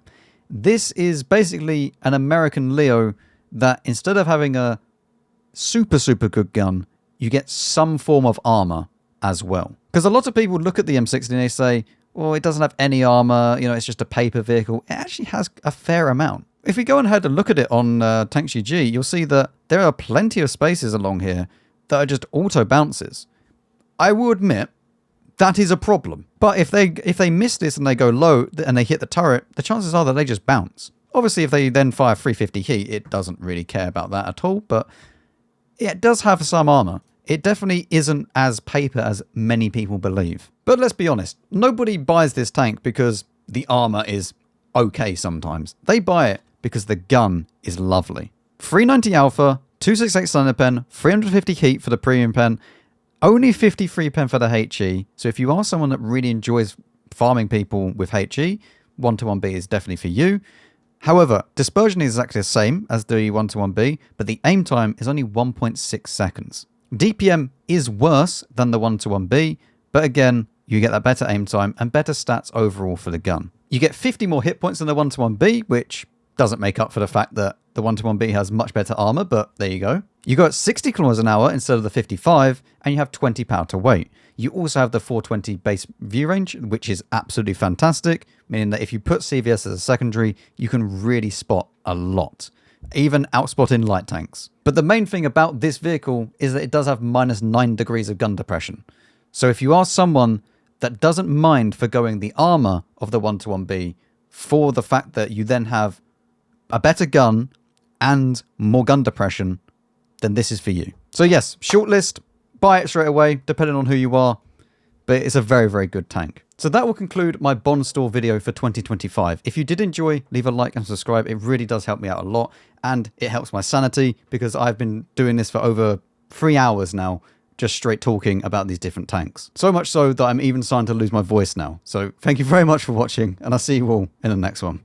This is basically an American Leo that instead of having a super, super good gun, you get some form of armor as well. Because a lot of people look at the M60 and they say, well, it doesn't have any armor, you know, it's just a paper vehicle. It actually has a fair amount. If we go ahead and look at it on Tanks UG, you'll see that there are plenty of spaces along here that are just auto bounces. I will admit, that is a problem. But if they miss this and they go low and they hit the turret, the chances are that they just bounce. Obviously, if they then fire 350 heat, it doesn't really care about that at all. But it does have some armor. It definitely isn't as paper as many people believe. But let's be honest, nobody buys this tank because the armor is okay sometimes. They buy it because the gun is lovely. 390 alpha, 268 standard pen, 350 heat for the premium pen, only 53 pen for the HE. So if you are someone that really enjoys farming people with HE, 121B is definitely for you. However, dispersion is exactly the same as the 121B, but the aim time is only 1.6 seconds. DPM is worse than the 121B, but again, you get that better aim time and better stats overall for the gun. You get 50 more hit points than the 121B, which doesn't make up for the fact that the 121B has much better armor, but there you go. You go at 60 km/h instead of the 55, and you have 20 power to weight. You also have the 420 base view range, which is absolutely fantastic, meaning that if you put CVS as a secondary, you can really spot a lot, even outspotting light tanks. But the main thing about this vehicle is that it does have minus 9 degrees of gun depression. So if you are someone that doesn't mind forgoing the armor of the 121B for the fact that you then have a better gun and more gun depression, then this is for you. So yes, shortlist, buy it straight away, depending on who you are, but it's a very, very good tank. So that will conclude my Bond Store video for 2025. If you did enjoy, leave a like and subscribe. It really does help me out a lot, and it helps my sanity because I've been doing this for over 3 hours now, just straight talking about these different tanks. So much so that I'm even starting to lose my voice now. So thank you very much for watching, and I'll see you all in the next one.